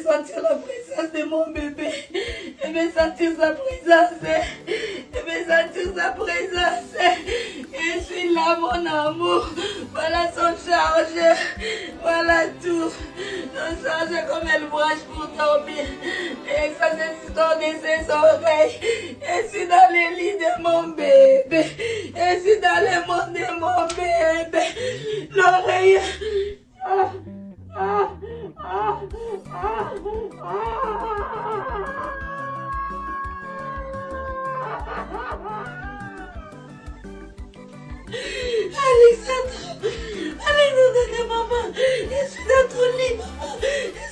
Sentir la présence de mon bébé. Je vais sentir sa présence. Je vais sentir sa présence. Je suis là, mon amour. Voilà son charge. Voilà tout. Son charge comme elle branche pour dormir. Et ça s'extend de ses oreilles. Je suis dans les lits de mon bébé. Je suis dans le monde de mon bébé. L'oreille. Alexandre, maman, je suis dans ton lit, maman, je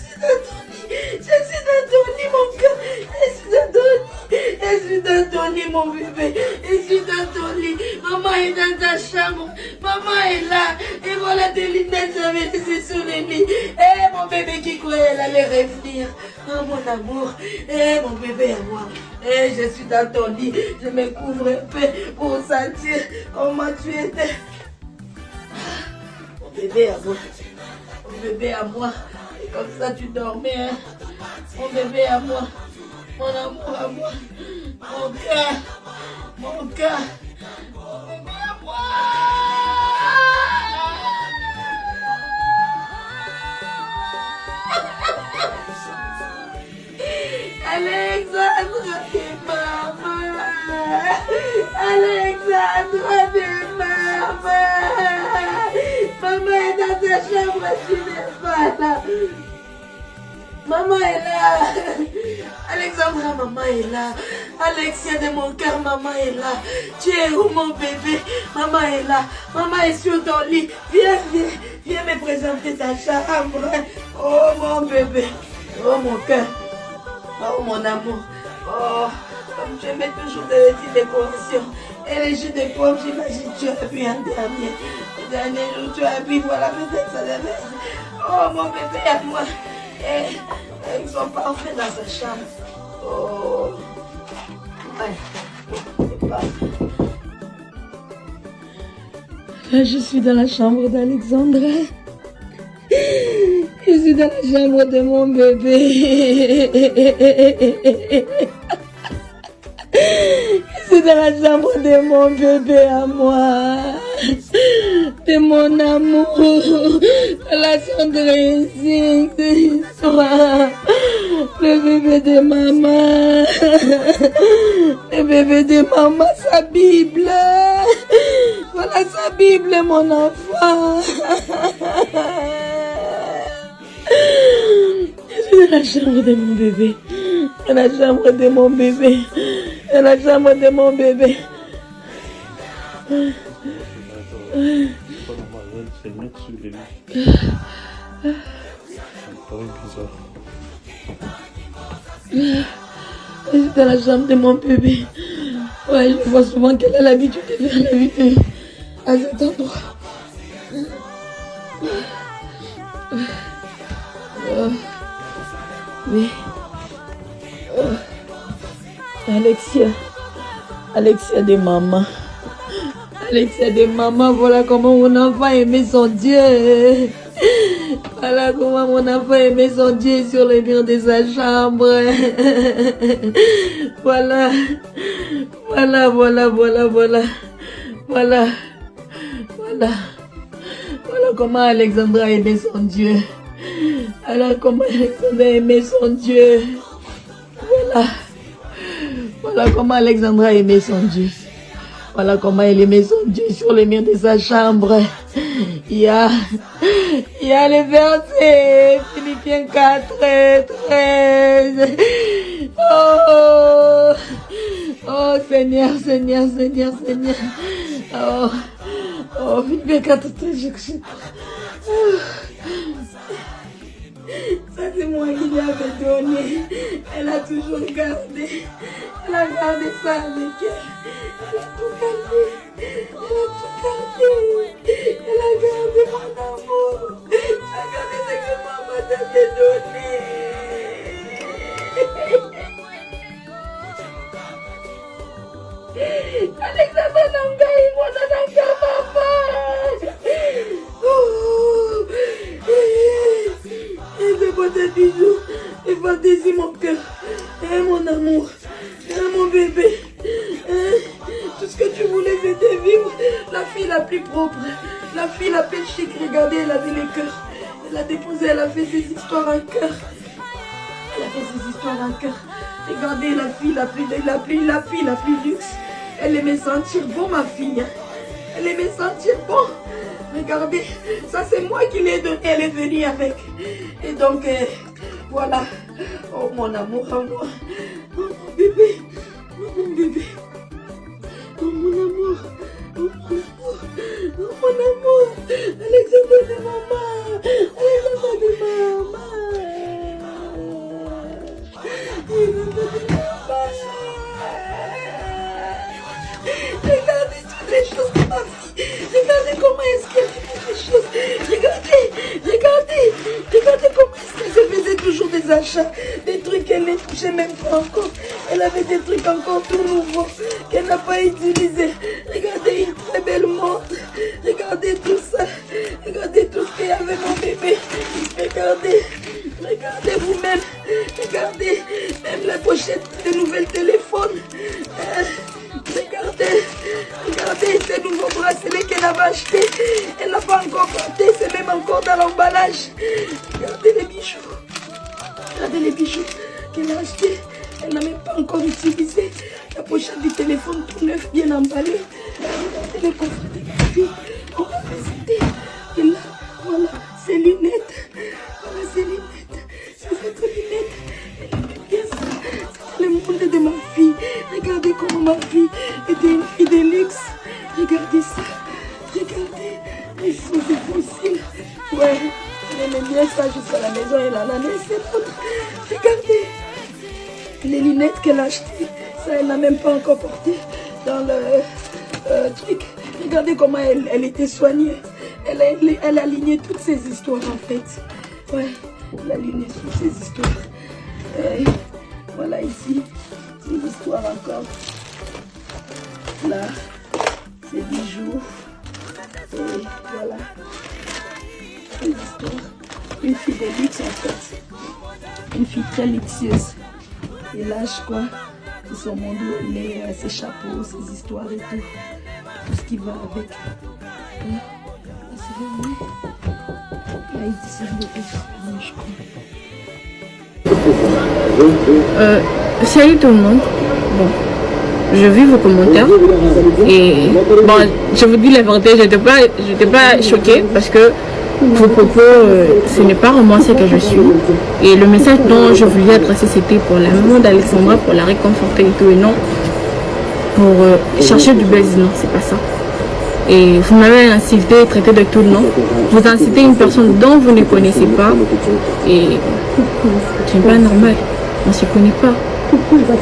suis dans ton lit, je suis dans ton lit, mon cœur, je suis dans ton lit, je suis dans ton lit, mon bébé, je suis dans ton lit, maman est dans ta chambre, maman est là, et voilà tes lunettes, j'avais laissé sur le lit, et mon bébé qui croyait elle allait revenir, oh mon amour, et mon bébé à moi. Et je suis dans ton lit, je me couvre un peu pour sentir comment tu étais. Mon bébé à moi, mon bébé à moi, et comme ça tu dormais, hein? Mon bébé à moi, mon amour à moi, mon cœur, mon cœur, mon bébé à moi. Alexandre de maman, Alexandre de maman, maman est dans ta chambre, tu n'es pas là. Maman est là. Alexandra, maman est là. Alexia de mon cœur, maman est là. Tu es où mon bébé? Maman est là. Maman est sur ton lit. Viens, viens, viens me présenter ta chambre. Oh mon bébé. Oh mon cœur. Oh mon amour. Oh, comme je mets toujours des petites décorations. Et les jus de pommes, j'imagine tu as bu un dernier. Le dernier jour, tu as bu, voilà, peut-être ça devait. Oh mon bébé à moi. Et ils sont parfaits dans sa chambre. Oh. Ouais. C'est parfait. Là, je suis dans la chambre d'Alexandre. Je suis dans la chambre de mon bébé. Je suis dans la chambre de mon bébé à moi. De mon amour. De la Cendrine ici. Le bébé de maman. Le bébé de maman, sa Bible. Voilà sa Bible, mon enfant. Je suis dans la chambre de mon bébé. Dans la chambre de mon bébé. Dans la chambre de mon bébé. C'est mettre sur les lits. Ça paraît bizarre. Je suis dans la chambre de mon bébé. Ouais, je vois souvent qu'elle a l'habitude de faire la vidéo à cet endroit. Mais Alexia de maman. Alexia de maman, voilà comment mon enfant aimait son Dieu. Voilà comment mon enfant aimait son Dieu sur les murs de sa chambre. Voilà. Voilà comment Alexandra aimait son Dieu. Voilà comment Alexandra aimait son Dieu. Voilà comment Alexandra aimait son Dieu. Voilà comment elle aimait son Dieu sur les murs de sa chambre. Il y a le verset Philippiens 4, 13. Oh Seigneur. Oh Philippiens 4, 13, je sais pas. Ça c'est moi qui lui avais donné. Elle a toujours gardé. Elle a gardé ça avec elle. Elle a tout gardé. Elle a gardé mon amour. Elle a gardé ce que maman t'avait donné. Alexandre Nangaï, mon Nangaï, maman. Et de beaux bisous. va Daisy, mon cœur. Mon amour. Mon bébé. Tout ce que tu voulais, c'était vivre. La fille la plus propre. La fille la plus chic. Regardez, elle avait les cœurs. Elle a déposé, elle a fait ses histoires en cœur. Elle a fait ses histoires en cœur. Regardez, la fille la plus luxe. Elle aimait sentir bon, ma fille. Elle aimait sentir bon. Regardez, ça c'est moi qui l'ai donné. Elle est venue avec. Et donc, voilà. Oh, mon amour à moi. Oh, mon bébé. Oh, mon bébé. Oh, mon amour. Oh, mon amour. Oh, mon amour. Alexandre de maman. Alexandre de maman. Regardez toutes les choses de ma fille. Regardez comment est-ce qu'elle fait les choses. Regardez comment est-ce qu'elle se faisait toujours des achats. Des trucs qu'elle ne touchait même pas encore. Elle avait des trucs encore tout nouveaux qu'elle n'a pas utilisés. Regardez une très belle montre. Regardez tout ça. Regardez tout ce qu'il y avait mon bébé. Regardez vous-même. Regardez même la pochette de nouvelles téléphones. Regardez ces nouveaux bracelets qu'elle avait achetés. Elle n'a pas encore porté, c'est même encore dans l'emballage. Regardez les bijoux qu'elle a achetés. Elle n'a même pas encore utilisé. La pochette du téléphone tout neuf, bien emballé. Regardez le coffre de ma fille. On va visiter. Et là, voilà, ses lunettes. Voilà ses lunettes. Ces autres lunettes. Elle aimait bien ça. C'était le monde de ma fille. Regardez comment ma fille était une fille de luxe. Regardez ça. Regardez les choses fossiles. Ouais, elle aimait bien ça jusqu'à la maison. Elle en a laissé d'autres. Regardez les lunettes qu'elle a achetées. Ça, elle n'a même pas encore porté dans le truc. Regardez comment elle était soignée. Elle a aligné toutes ses histoires en fait. Ouais, elle a aligné toutes ses histoires. Voilà ici, c'est l'histoire encore. Là, c'est bijoux. Et voilà, c'est l'histoire. Une fille de luxe en fait. Une fille très luxueuse. Et là, je crois que son monde où il est, ses chapeaux, ses histoires et tout. Tout ce qui va avec. Là, c'est vrai. Là, il dit de je crois. Salut tout le monde. Bon, je vis vos commentaires et bon, je vous dis la vérité, j'étais pas choquée parce que vos propos, ce n'est pas vraiment ce que je suis. Et le message dont je voulais adresser, c'était pour l'amour d'Alexandra, pour la réconforter et tout, et non pour chercher du buzz. Non, c'est pas ça. Et vous m'avez incité, traité de tout nom. Vous incitez une personne dont vous ne connaissez pas. Et c'est pas normal. On ne se connaît pas.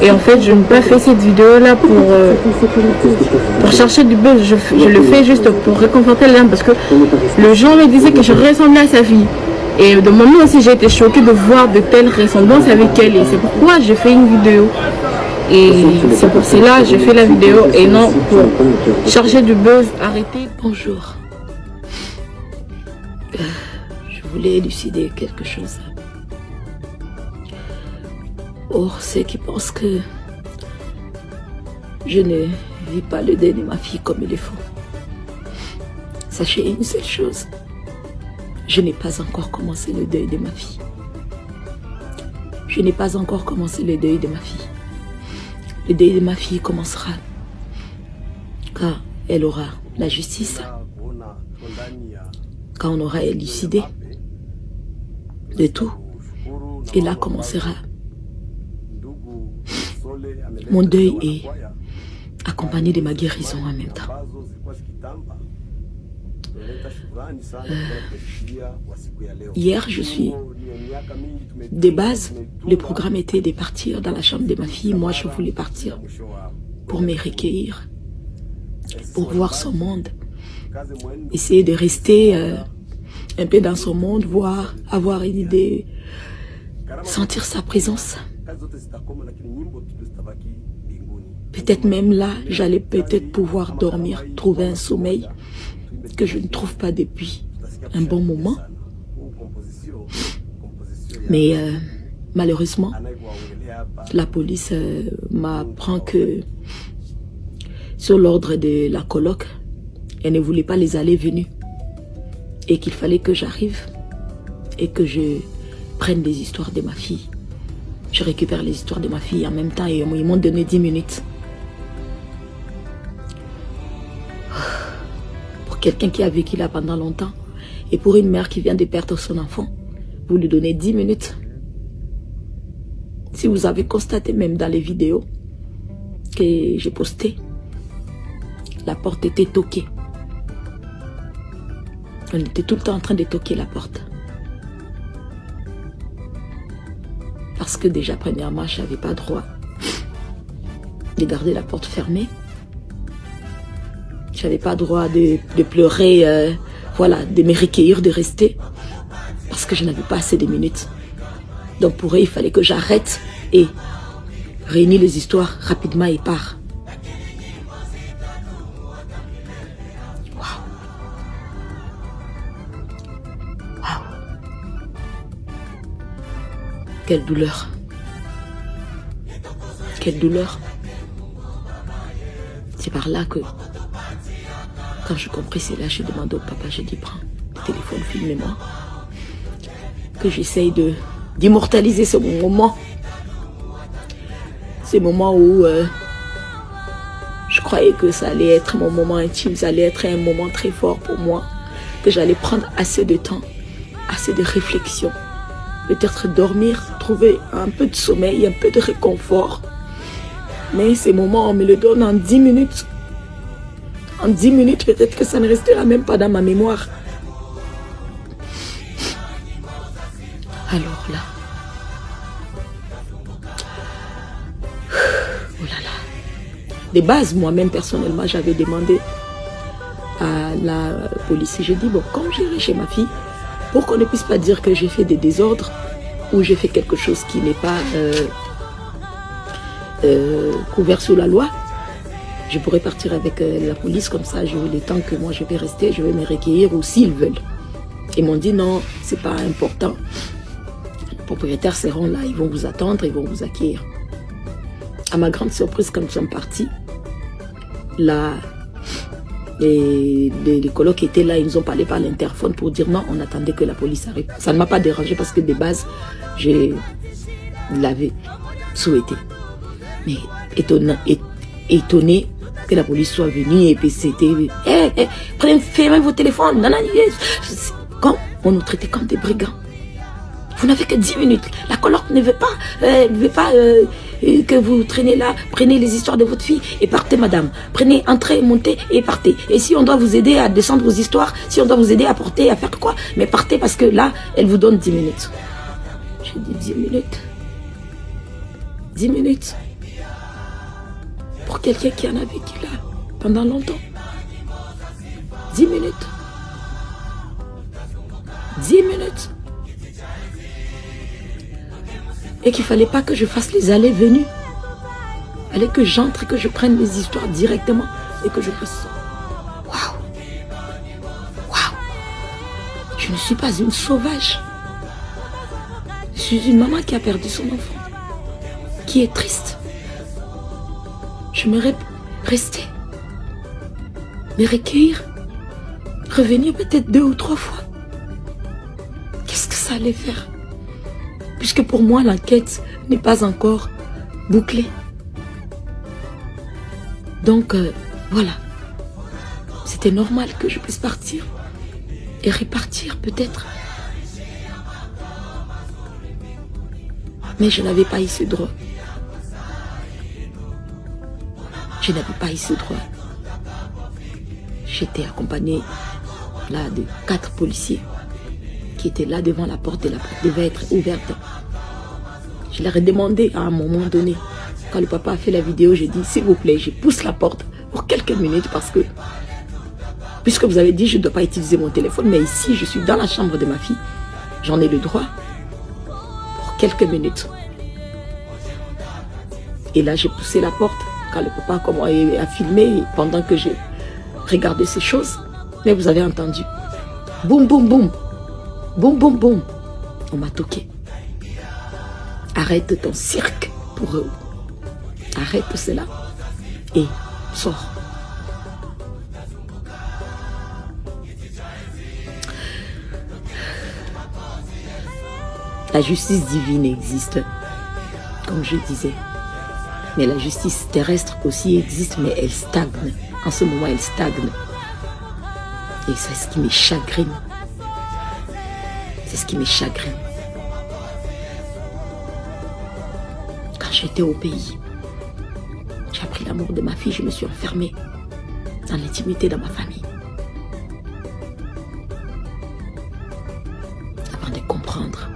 Et en fait, je n'ai pas fait cette vidéo-là pour chercher du buzz. Je le fais juste pour réconforter l'âme. Parce que le gens me disaient que je ressemblais à sa fille. Et de moment aussi, j'ai été choquée de voir de telles ressemblances avec elle. Et c'est pourquoi j'ai fait une vidéo. Et c'est pour cela que j'ai fait la vidéo et non pour chercher du buzz. Arrêtez. Bonjour. Je voulais élucider quelque chose. Pour ceux qui pensent que je ne vis pas le deuil de ma fille comme il faut. Sachez une seule chose. Je n'ai pas encore commencé le deuil de ma fille. Je n'ai pas encore commencé le deuil de ma fille. Le deuil de ma fille commencera quand elle aura la justice, quand on aura élucidé de tout. Et là commencera mon deuil et accompagné de ma guérison en même temps. Hier, je suis... De base, le programme était de partir dans la chambre de ma fille. Moi, je voulais partir pour me recueillir, pour voir son monde. Essayer de rester un peu dans son monde, voir, avoir une idée, sentir sa présence. Peut-être même là, j'allais peut-être pouvoir dormir, trouver un sommeil que je ne trouve pas depuis un bon moment. Mais malheureusement, la police m'apprend que sur l'ordre de la coloc, elle ne voulait pas les allées-venues et qu'il fallait que j'arrive et que je prenne les histoires de ma fille. Je récupère les histoires de ma fille en même temps et ils m'ont donné 10 minutes. Pour quelqu'un qui a vécu là pendant longtemps et pour une mère qui vient de perdre son enfant, vous lui donnez 10 minutes. Si vous avez constaté même dans les vidéos que j'ai postées, la porte était toquée. On était tout le temps en train de toquer la porte. Parce que déjà, premièrement, je n'avais pas droit de garder la porte fermée. Je n'avais pas droit de pleurer, voilà, de me recueillir, de rester. Parce que je n'avais pas assez de minutes. Donc pour eux, il fallait que j'arrête et réunir les histoires rapidement et part. Quelle douleur. Quelle douleur. C'est par là que, quand je compris cela, je demande au papa, je dis, prends le téléphone, filmez-moi. Que j'essaye d'immortaliser ce moment. Ce moment où je croyais que ça allait être mon moment intime, ça allait être un moment très fort pour moi. Que j'allais prendre assez de temps, assez de réflexion. Peut-être dormir, trouver un peu de sommeil, un peu de réconfort. Mais ces moments, on me le donne en 10 minutes. En 10 minutes, peut-être que ça ne restera même pas dans ma mémoire. Alors là. Oh là là. De base, moi-même, personnellement, j'avais demandé à la police. J'ai dit, bon, comme j'irai chez ma fille, pour qu'on ne puisse pas dire que j'ai fait des désordres ou j'ai fait quelque chose qui n'est pas couvert sous la loi, je pourrais partir avec la police, comme ça, je le temps que moi je vais rester, je vais me recueillir ou s'ils veulent. Ils m'ont dit non, c'est pas important. Les propriétaires seront là, ils vont vous attendre, ils vont vous accueillir. À ma grande surprise, quand nous sommes partis, les colocs étaient là, ils nous ont parlé par l'interphone pour dire non, on attendait que la police arrive. Ça ne m'a pas dérangé parce que de base, je l'avais souhaité. Mais étonné que la police soit venue et puis c'était prenez, fermez vos téléphones. Non, non, comme on nous traitait comme des brigands. Vous n'avez que 10 minutes. La coloc ne veut pas, que vous traînez là. Prenez les histoires de votre fille et partez, madame. Prenez, entrez, montez et partez. Et si on doit vous aider à descendre vos histoires, si on doit vous aider à porter, à faire quoi, mais partez parce que là, elle vous donne 10 minutes. J'ai dit 10 minutes. 10 minutes. Pour quelqu'un qui en a vécu là pendant longtemps. 10 minutes. 10 minutes. Et qu'il ne fallait pas que je fasse les allées-venues. Il fallait que j'entre et que je prenne les histoires directement et que je fasse ça. Waouh! Waouh! Je ne suis pas une sauvage. Je suis une maman qui a perdu son enfant. Qui est triste. J'aimerais rester. Me recueillir. Revenir peut-être 2 ou 3 fois. Qu'est-ce que ça allait faire? Puisque pour moi, l'enquête n'est pas encore bouclée. Donc, voilà. C'était normal que je puisse partir. Et repartir, peut-être. Mais je n'avais pas eu ce droit. Je n'avais pas eu ce droit. J'étais accompagnée là de 4 policiers qui étaient là devant la porte et la porte devait être ouverte. Je leur ai demandé à un moment donné, quand le papa a fait la vidéo, j'ai dit s'il vous plaît, je pousse la porte pour quelques minutes parce que, puisque vous avez dit je ne dois pas utiliser mon téléphone, mais ici je suis dans la chambre de ma fille, j'en ai le droit pour quelques minutes. Et là j'ai poussé la porte quand le papa a filmé pendant que j'ai regardé ces choses. Mais vous avez entendu. Boum, boum, boum. Boum, boum, boum. On m'a toqué. Arrête ton cirque pour eux. Arrête cela et sors. La justice divine existe, comme je disais. Mais la justice terrestre aussi existe, mais elle stagne. En ce moment, elle stagne. Et c'est ce qui me chagrine. C'est ce qui me chagrine. Quand j'étais au pays, j'ai appris l'amour de ma fille, je me suis enfermée dans l'intimité de ma famille. Avant de comprendre.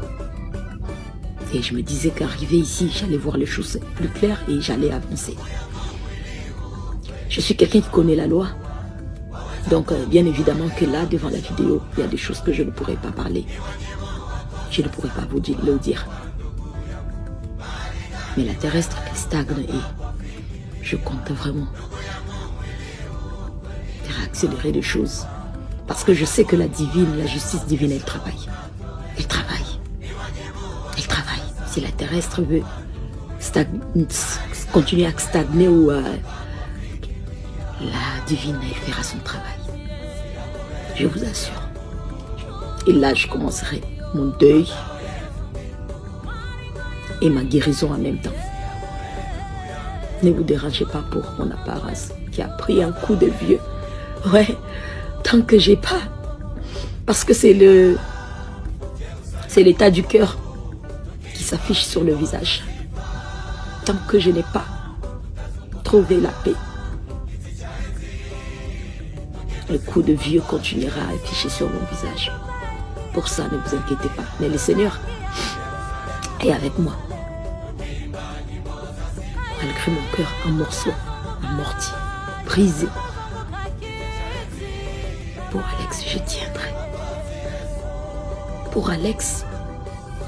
Et je me disais qu'arrivé ici, j'allais voir les choses plus claires et j'allais avancer. Je suis quelqu'un qui connaît la loi. Donc, bien évidemment que là, devant la vidéo, il y a des choses que je ne pourrais pas parler. Je ne pourrais pas vous le dire. Mais la terrestre, elle stagne et je compte vraiment faire accélérer les choses. Parce que je sais que la divine, la justice divine, elle travaille. Elle travaille. Elle travaille. Si la terrestre veut continuer à stagner ou la divine, elle fera son travail. Je vous assure. Et là, je commencerai mon deuil et ma guérison en même temps. Ne vous dérangez pas pour mon apparence qui a pris un coup de vieux. Ouais, tant que j'ai pas. Parce que c'est l'état du cœur qui s'affiche sur le visage. Tant que je n'ai pas trouvé la paix, le coup de vieux continuera à afficher sur mon visage. Pour ça, ne vous inquiétez pas. Mais le Seigneur est avec moi. Malgré mon cœur en morceaux, amorti, brisé. Pour Alex, je tiendrai. Pour Alex,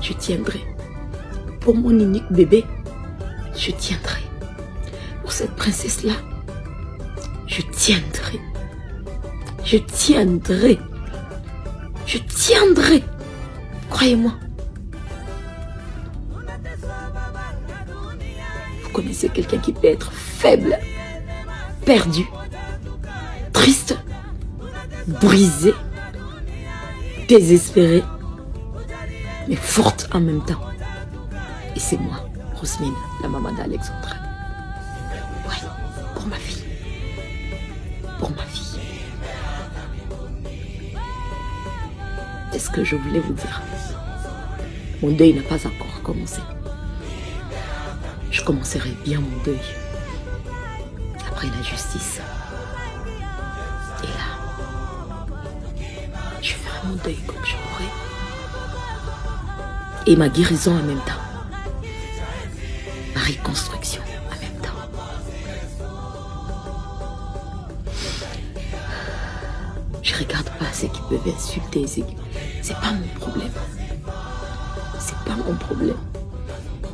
je tiendrai. Pour mon unique bébé, je tiendrai. Pour cette princesse-là, je tiendrai. Je tiendrai. Je tiendrai. Croyez-moi. Vous connaissez quelqu'un qui peut être faible, perdu, triste, brisé, désespéré, mais forte en même temps. Et c'est moi, Roselyne, la maman d'Alexandre. Ouais, pour ma fille. Pour ma fille. C'est ce que je voulais vous dire. Mon deuil n'a pas encore commencé. Je commencerai bien mon deuil. Après la justice. Et là, je ferai mon deuil comme je pourrai. Et ma guérison en même temps. Ma reconstruction en même temps. Je regarde pas ceux qui peuvent insulter. C'est pas mon problème. C'est pas mon problème.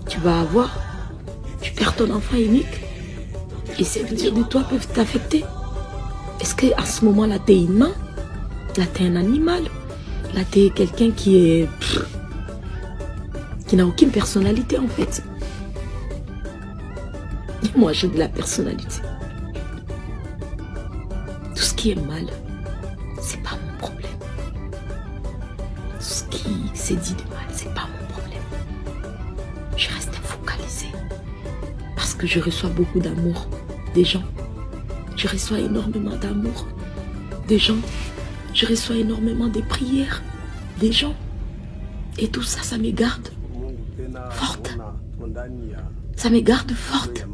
Tu vas avoir, tu perds ton enfant unique. Et ces dires de toi peuvent t'affecter. Est-ce qu'à ce moment-là, t'es humain? Là, t'es un animal? Là, t'es quelqu'un qui n'a aucune personnalité en fait. Et moi, j'ai de la personnalité. Tout ce qui est mal, c'est pas mon problème. Tout ce qui s'est dit de mal, c'est pas mon problème. Je reste focalisée. Parce que je reçois beaucoup d'amour des gens. Je reçois énormément d'amour des gens. Je reçois énormément de prières des gens. Et tout ça, ça me garde forte. Ça me garde forte.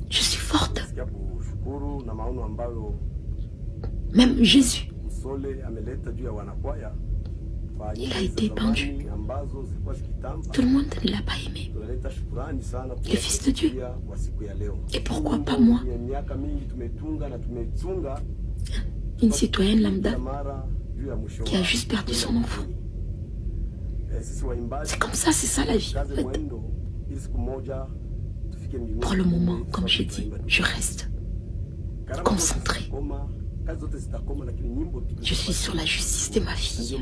Je suis forte. Même Jésus, il a été pendu. Tout le monde ne l'a pas aimé. Le Fils de Dieu. Et pourquoi pas moi? Une citoyenne lambda qui a juste perdu son enfant. C'est comme ça, c'est ça la vie. En fait. Pour le moment, comme j'ai dit, je reste concentrée Je suis sur la justice de ma fille.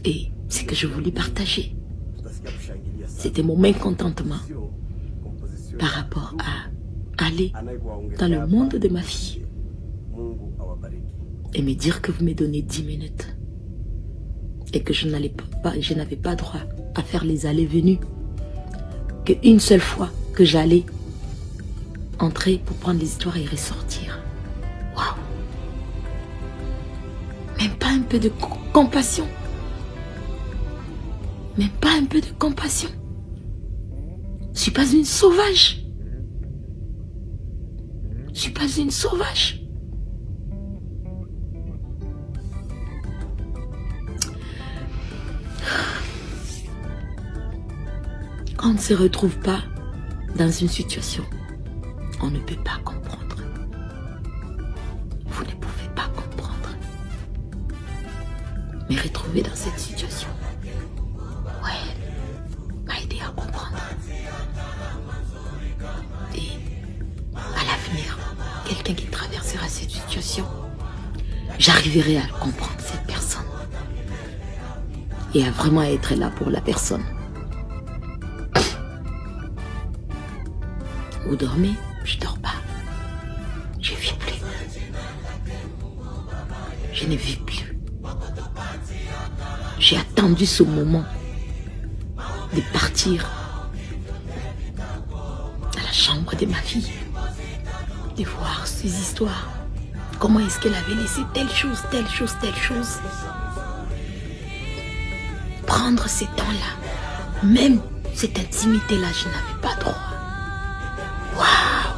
Et ce que je voulais partager, c'était mon mécontentement par rapport à aller dans le monde de ma fille et me dire que vous me donnez 10 minutes et que je n'avais pas droit à faire les allées-venues, qu'une seule fois que j'allais entrer pour prendre les histoires et ressortir. Waouh! Même pas un peu de compassion. Même pas un peu de compassion. Je suis pas une sauvage. Je suis pas une sauvage. Quand on ne se retrouve pas dans une situation, on ne peut pas comprendre. Vous ne pouvez pas comprendre. Me retrouver dans cette situation, ouais, m'a aidé à comprendre. Et à l'avenir, quelqu'un qui traversera cette situation, j'arriverai à comprendre cette personne. Et à vraiment être là pour la personne. Vous dormez? Je dors pas. Je vis plus. Je ne vis plus. J'ai attendu ce moment de partir à la chambre de ma fille, de voir ces histoires. Comment est-ce qu'elle avait laissé telle chose, telle chose, telle chose. Prendre ces temps-là, même cette intimité-là, je n'avais pas droit. Waouh!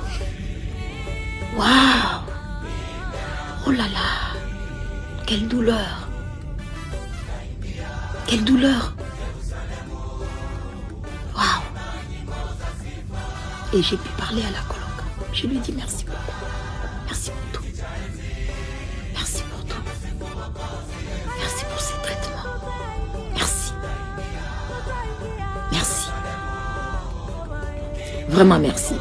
Waouh! Oh là là! Quelle douleur! Quelle douleur! Waouh! Et j'ai pu parler à la coloc. Je lui ai dit merci beaucoup. Merci pour tout. Merci pour tout. Merci pour ces traitements. Merci. Merci. Vraiment merci.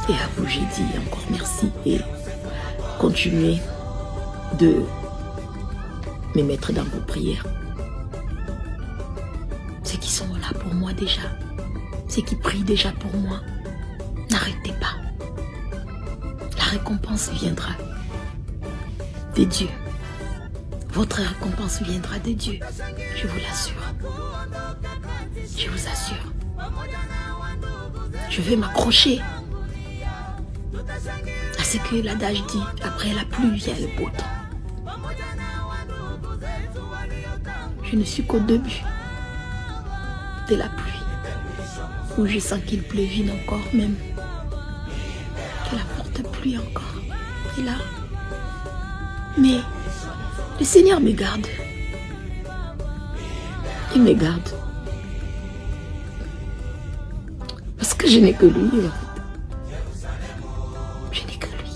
Et à vous, j'ai dit encore merci et continuez de me mettre dans vos prières. Ceux qui sont là pour moi déjà, ceux qui prient déjà pour moi, n'arrêtez pas. La récompense viendra de Dieu. Votre récompense viendra de Dieu, je vous l'assure. Je vous assure. Je vais m'accrocher à ce que l'adage dit, après la pluie, il y a le beau temps. Je ne suis qu'au début de la pluie, où je sens qu'il pleuvine encore même, que la forte pluie encore est là. Mais le Seigneur me garde. Il me garde. Parce que je n'ai que lui. Je n'ai que lui.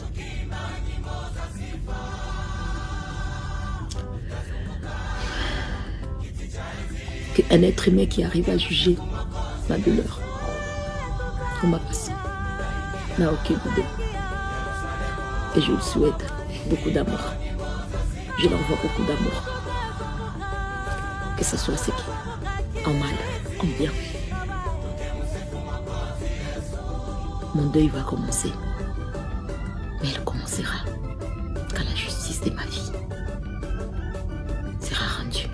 Qu'un être aimé qui arrive à juger ma douleur ou ma passion n'a aucune idée. Et je lui souhaite beaucoup d'amour. Je leur envoie beaucoup d'amour. Que ce soit ce qui en mal, en bien. Mon deuil va commencer. Mais il commencera quand la justice de ma vie sera rendue.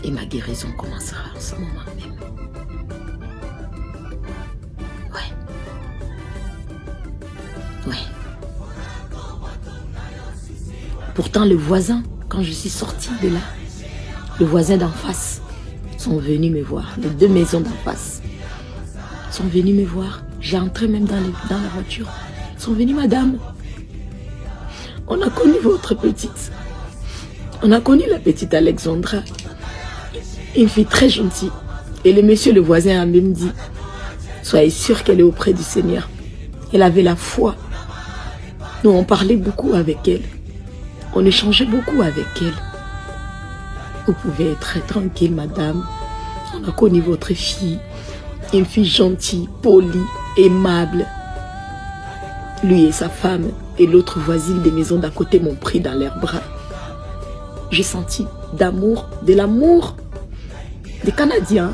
Et ma guérison commencera en ce moment même. Ouais. Ouais. Pourtant, le voisin, quand je suis sortie de là, le voisin d'en face sont venus me voir. Les deux maisons d'en face sont venus me voir. J'ai entré même dans la voiture. Ils sont venus, madame. On a connu votre petite. On a connu la petite Alexandra. Une fille très gentille. Et le monsieur, le voisin, a même dit, soyez sûr qu'elle est auprès du Seigneur. Elle avait la foi. Nous, on parlait beaucoup avec elle. On échangeait beaucoup avec elle. Vous pouvez être tranquille, madame. On a connu votre fille. Une fille gentille, polie, aimable. Lui et sa femme et l'autre voisine des maisons d'à côté m'ont pris dans leurs bras. J'ai senti de l'amour des Canadiens.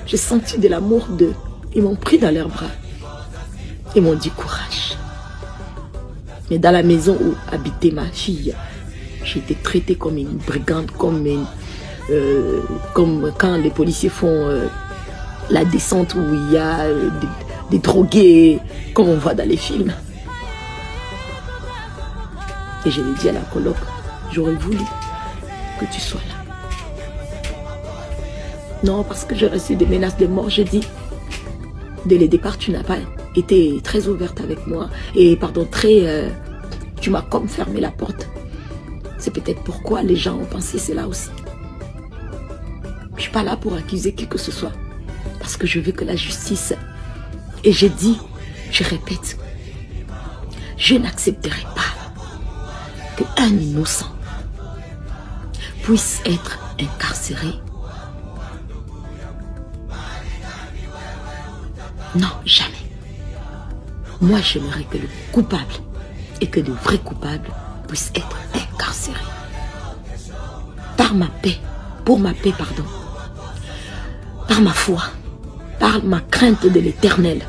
J'ai senti de l'amour d'eux. Ils m'ont pris dans leurs bras. Ils m'ont dit courage. Mais dans la maison où habitait ma fille, j'ai été traitée comme une brigande, comme quand les policiers font la descente où il y a des drogués, comme on voit dans les films. Et je l'ai dit à la coloc, j'aurais voulu que tu sois là. Non, parce que j'ai reçu des menaces de mort, j'ai dit, dès le départ, tu n'as pas été très ouverte avec moi. Et pardon, tu m'as comme fermé la porte. C'est peut-être pourquoi les gens ont pensé cela aussi. Je ne suis pas là pour accuser qui que ce soit. Parce que je veux que la justice... Et j'ai dit, je répète, je n'accepterai pas qu'un innocent puisse être incarcéré. Non, jamais. Moi, j'aimerais que le coupable et que le vrai coupable puisse être incarcéré. Par ma paix, pour ma paix, pardon. Par ma foi, par ma crainte de l'Éternel.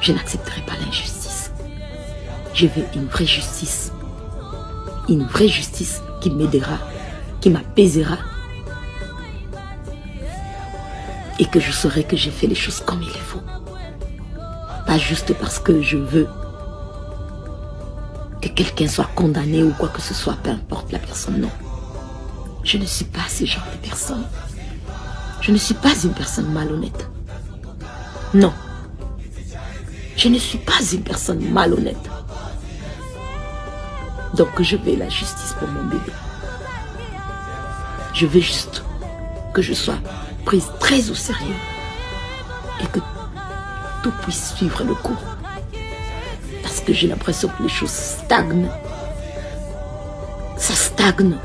Je n'accepterai pas l'injustice. Je veux une vraie justice. Une vraie justice qui m'aidera, qui m'apaisera. Et que je saurai que j'ai fait les choses comme il les faut. Pas juste parce que je veux que quelqu'un soit condamné ou quoi que ce soit, peu importe la personne, non. Je ne suis pas ce genre de personne. Je ne suis pas une personne malhonnête. Non. Je ne suis pas une personne malhonnête. Donc je veux la justice pour mon bébé. Je veux juste que je sois prise très au sérieux et que tout puisse suivre le cours. Parce que j'ai l'impression que les choses stagnent. Ça stagne.